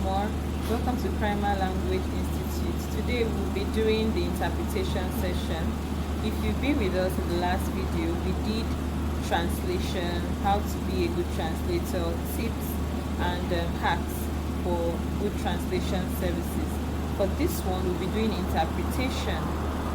more. Welcome to Primer Language Institute. Today we'll be doing the interpretation session. If you've been with us in the last video, we did translation, how to be a good translator, tips and hacks for good translation services. For this one, we'll be doing interpretation,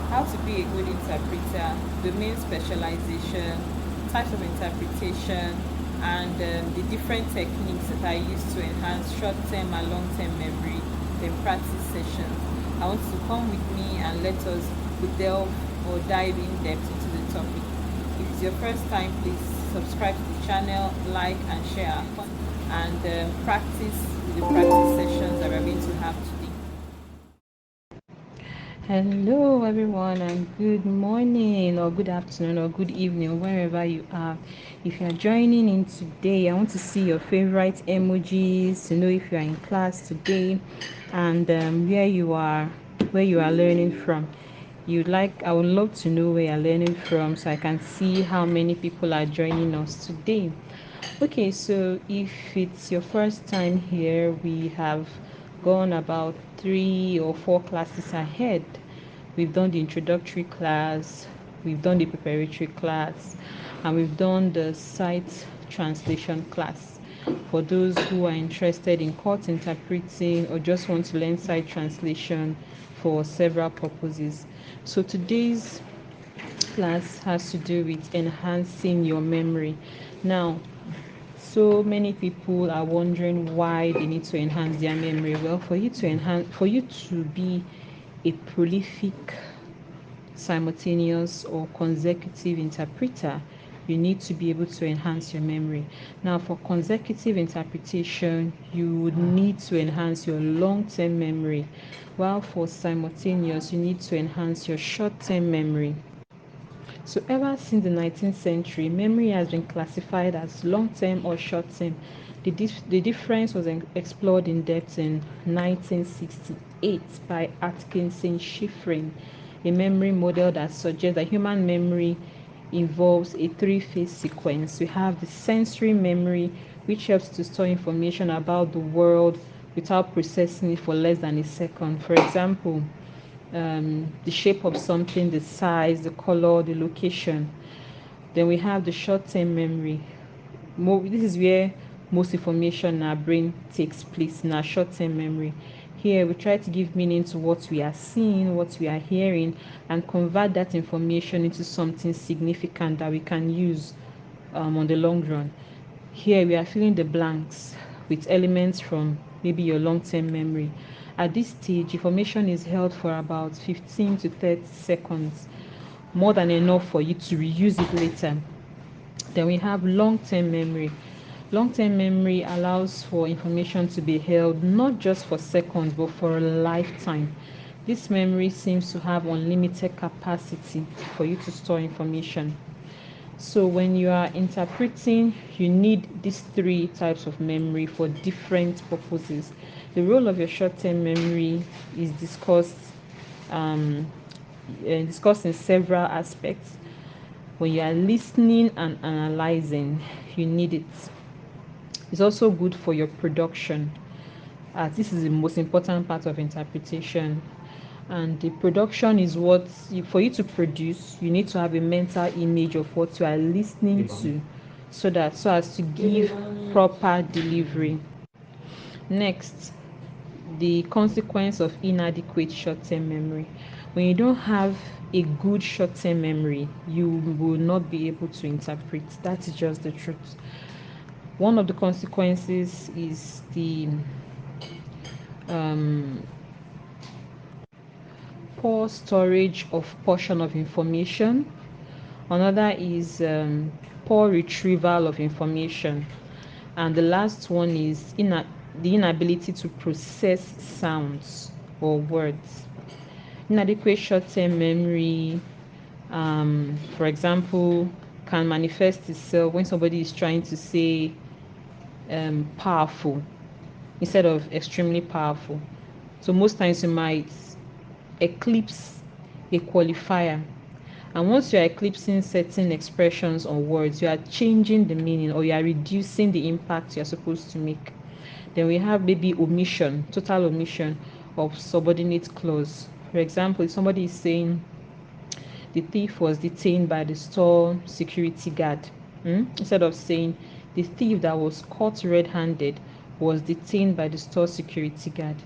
how to be a good interpreter, domain specialization, types of interpretation, and the different techniques that are used to enhance short-term and long-term memory, then practice sessions. I want you to come with me and let us delve or dive in depth into the topic. If it's your first time, please subscribe to the channel, like and share, and practice with the practice sessions that we're going to have today. Hello everyone, and good morning or good afternoon or good evening wherever you are. If you are joining in today, I want to see your favorite emojis to know if you are in class today and where you are learning from. I would love to know where you're learning from so I can see how many people are joining us today. Okay, so if it's your first time here, we have gone about 3 or 4 classes ahead. We've done the introductory class, we've done the preparatory class, and we've done the site translation class. For those who are interested in court interpreting or just want to learn site translation for several purposes. So today's class has to do with enhancing your memory. Now, so many people are wondering why they need to enhance their memory. Well, for you to be a prolific simultaneous or consecutive interpreter, you need to be able to enhance your memory. Now, for consecutive interpretation, you would need to enhance your long-term memory, while for simultaneous, you need to enhance your short-term memory. So ever since the 19th century, memory has been classified as long-term or short-term. The difference was explored in depth in 1968 by Atkinson Shiffrin, a memory model that suggests that human memory involves a 3-phase sequence. We have the sensory memory, which helps to store information about the world without processing it for less than a second. For example, the shape of something, the size, the color, the location. Then we have the short-term memory. This is where most information in our brain takes place, in our short-term memory. Here we try to give meaning to what we are seeing, what we are hearing, and convert that information into something significant that we can use on the long run. Here we are filling the blanks with elements from maybe your long-term memory. At this stage, information is held for about 15 to 30 seconds, more than enough for you to reuse it later. Then we have long-term memory. Long-term memory allows for information to be held not just for seconds but for a lifetime. This memory seems to have unlimited capacity for you to store information. So when you are interpreting, you need these 3 types of memory for different purposes. The role of your short-term memory is discussed in several aspects. When you are listening and analyzing, you need it. It's also good for your production, as this is the most important part of interpretation. And the production is for you to produce, you need to have a mental image of what you are listening to, so as to give proper delivery. Next, the consequence of inadequate short-term memory. When you don't have a good short-term memory, you will not be able to interpret. That is just the truth. One of the consequences is the poor storage of portion of information. Another is poor retrieval of information. And the last one is the inability to process sounds or words. Inadequate short-term memory, for example, can manifest itself when somebody is trying to say powerful instead of extremely powerful. So most times you might eclipse a qualifier, and once you are eclipsing certain expressions or words, you are changing the meaning or you are reducing the impact you are supposed to make. Then we have maybe omission, total omission of subordinate clause. For example, if somebody is saying the thief was detained by the store security guard, instead of saying the thief that was caught red-handed was detained by the store security guard.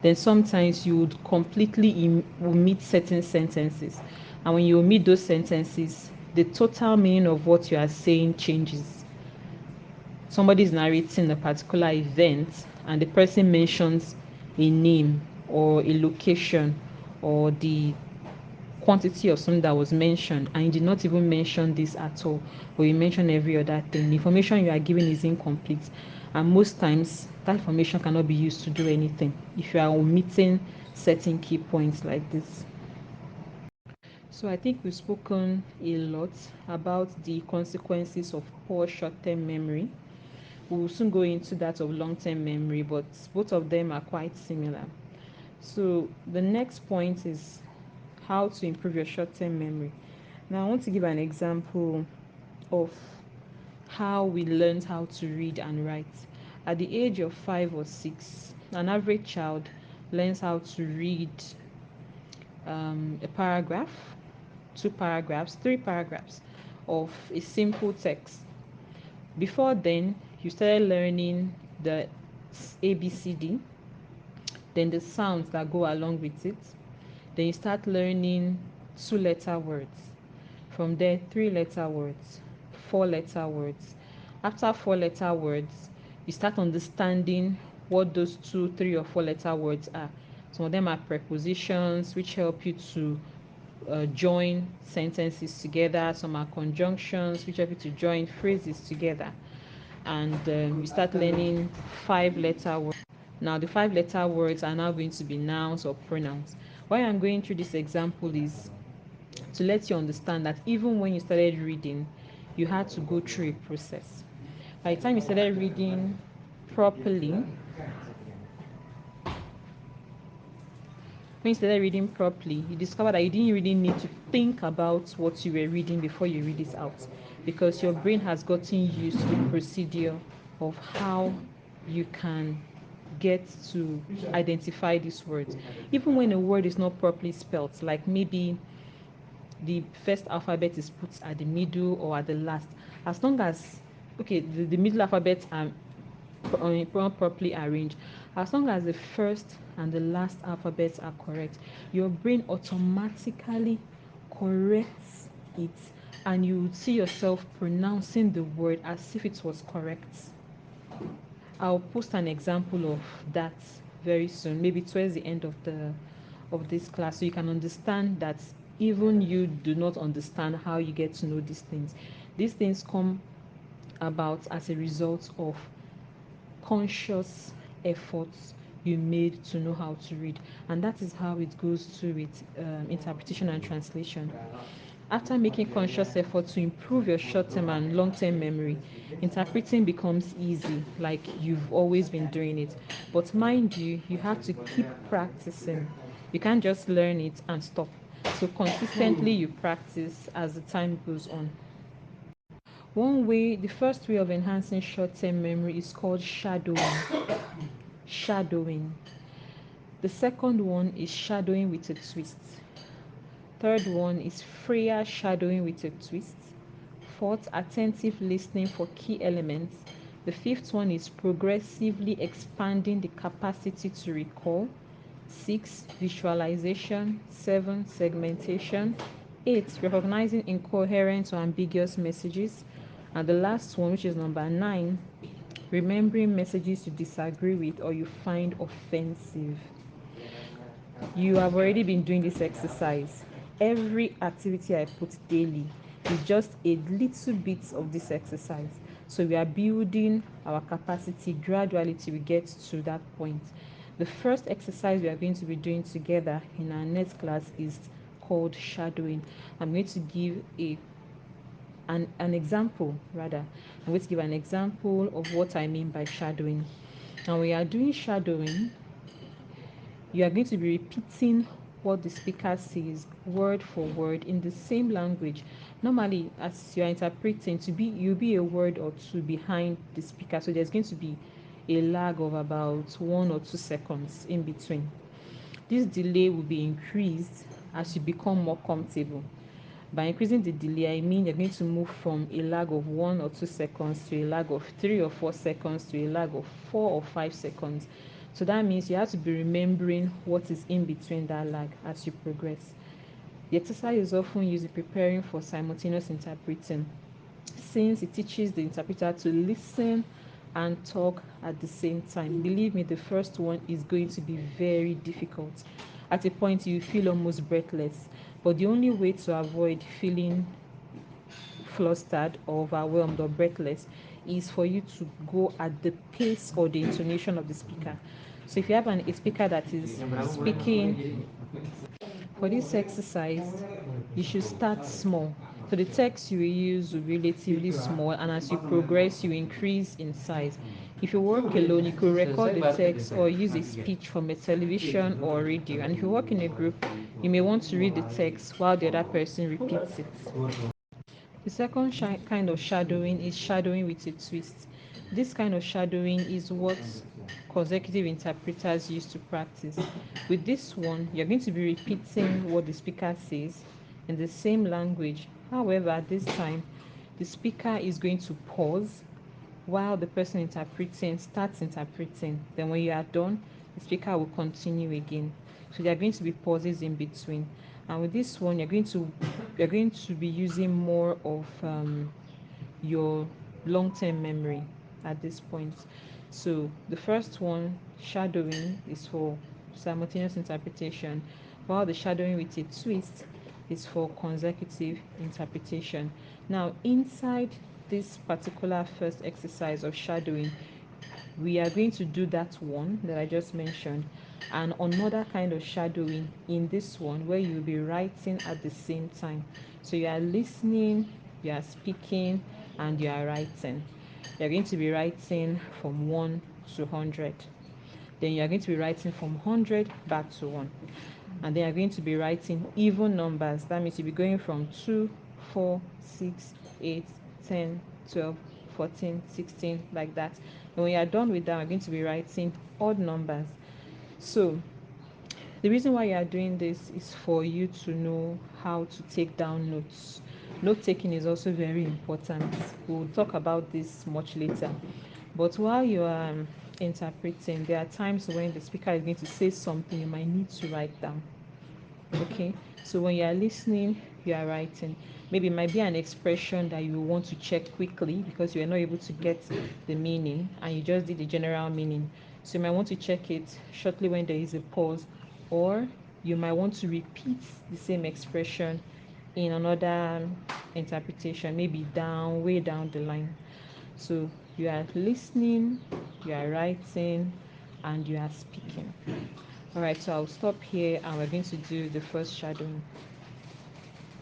Then sometimes you would completely omit certain sentences, and when you omit those sentences, the total meaning of what you are saying changes. Somebody is narrating a particular event and the person mentions a name or a location or the quantity of something that was mentioned, and you did not even mention this at all, or you mention every other thing. The information you are giving is incomplete, and most times that information cannot be used to do anything if you are omitting certain key points like this. So I think we've spoken a lot about the consequences of poor short-term memory. We will soon go into that of long-term memory, but both of them are quite similar. So the next point is how to improve your short-term memory. Now I want to give an example of how we learned how to read and write. At the age of 5 or 6, an average child learns how to read a paragraph, 2 paragraphs, 3 paragraphs of a simple text. Before then, you started learning the ABCD, then the sounds that go along with it. Then you start learning 2 letter words. From there, 3 letter words, 4 letter words. After 4 letter words, you start understanding what those 2, 3, or 4 letter words are. Some of them are prepositions which help you to join sentences together. Some are conjunctions which help you to join phrases together. And you start learning 5 letter words. Now, the 5 letter words are now going to be nouns or pronouns. Why I'm going through this example is to let you understand that even when you started reading, you had to go through a process. By the time you started reading properly, when you started reading properly, you discover that you didn't really need to think about what you were reading before you read it out, because your brain has gotten used to the procedure of how you can get to identify these words. Even when a word is not properly spelled, like maybe the first alphabet is put at the middle or at the last, as long as the middle alphabet are properly arranged, as long as the first and the last alphabets are correct, your brain automatically corrects it, and you would see yourself pronouncing the word as if it was correct. I'll post an example of that very soon, maybe towards the end of this class, so you can understand that even you do not understand how you get to know these things. These things come about as a result of conscious efforts you made to know how to read, and that is how it goes to with interpretation and translation. After making conscious effort to improve your short-term and long-term memory, interpreting becomes easy, like you've always been doing it. But mind you, you have to keep practicing. You can't just learn it and stop. So consistently you practice as the time goes on. The first way of enhancing short-term memory is called shadowing. Shadowing. The second one is shadowing with a twist. Third one is freer shadowing with a twist. Fourth, attentive listening for key elements. The fifth one is progressively expanding the capacity to recall. 6, visualization. 7, segmentation. 8, recognizing incoherent or ambiguous messages. And the last one, which is number 9, remembering messages you disagree with or you find offensive. You have already been doing this exercise. Every activity I put daily is just a little bit of this exercise. So we are building our capacity gradually till we get to that point. The first exercise we are going to be doing together in our next class is called shadowing. I'm going to give an example rather. I'm going to give an example of what I mean by shadowing. Now we are doing shadowing. You are going to be repeating what the speaker says word for word in the same language. Normally, as you are interpreting, you'll be a word or two behind the speaker, so there's going to be a lag of about 1 or 2 seconds in between. This delay will be increased as you become more comfortable. By increasing the delay, I mean you're going to move from a lag of 1 or 2 seconds to a lag of 3 or 4 seconds to a lag of 4 or 5 seconds. So that means you have to be remembering what is in between that lag as you progress. The exercise is often used in preparing for simultaneous interpreting, since it teaches the interpreter to listen and talk at the same time. Believe me, the first one is going to be very difficult. At a point, you feel almost breathless, but the only way to avoid feeling flustered or overwhelmed or breathless is for you to go at the pace or the intonation of the speaker. So if you have a speaker that is speaking for this exercise, you should start small. So the text you will use will be relatively small, and as you progress, you increase in size. If you work alone, you could record the text or use a speech from a television or radio. And if you work in a group, you may want to read the text while the other person repeats it. The second kind of shadowing is shadowing with a twist. This kind of shadowing is what consecutive interpreters use to practice. With this one, you're going to be repeating what the speaker says in the same language. However, at this time, the speaker is going to pause while the person interpreting starts interpreting. Then when you are done, the speaker will continue again. So there are going to be pauses in between. And with this one, you're going to be using more of your long-term memory at this point. So the first one, shadowing, is for simultaneous interpretation, while the shadowing with a twist is for consecutive interpretation. Now, inside this particular first exercise of shadowing, we are going to do that one that I just mentioned, and another kind of shadowing in this one where you'll be writing at the same time. So you are listening, you are speaking, and you are writing. You're going to be writing from 1 to 100. Then you are going to be writing from 100 back to 1. And then you're going to be writing even numbers. That means you'll be going from 2, 4, 6, 8, 10, 12, 14, 16, like that. And when you're done with that, we're going to be writing odd numbers. So the reason why you are doing this is for you to know how to take down notes. Note taking is also very important. We'll talk about this much later. But while you are interpreting, there are times when the speaker is going to say something you might need to write down. Okay, so when you are listening, you are writing. Maybe it might be an expression that you want to check quickly because you are not able to get the meaning and you just did the general meaning. So you might want to check it shortly when there is a pause, or you might want to repeat the same expression in another interpretation, maybe way down the line. So you are listening, you are writing, and you are speaking. All right, so I'll stop here and we're going to do the first shadowing.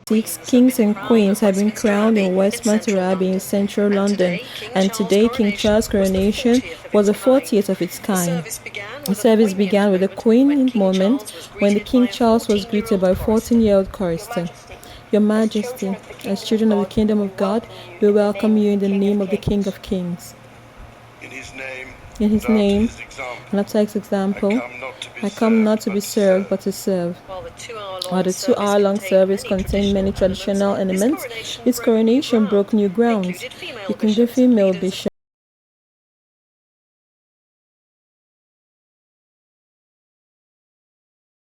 6 kings and queens have been crowned in Westminster Abbey in central London, and today King Charles' coronation was the 40th of its kind. The service began with a Queen moment when the King Charles was greeted by a 14-year-old chorister. Your Majesty, as children of the kingdom of God, we welcome you in the name of the King of Kings. In his name, and after his example, I come not to be served, but to serve. While the 2-hour-long service contained many traditional elements, its coronation broke new grounds. It included female bishops,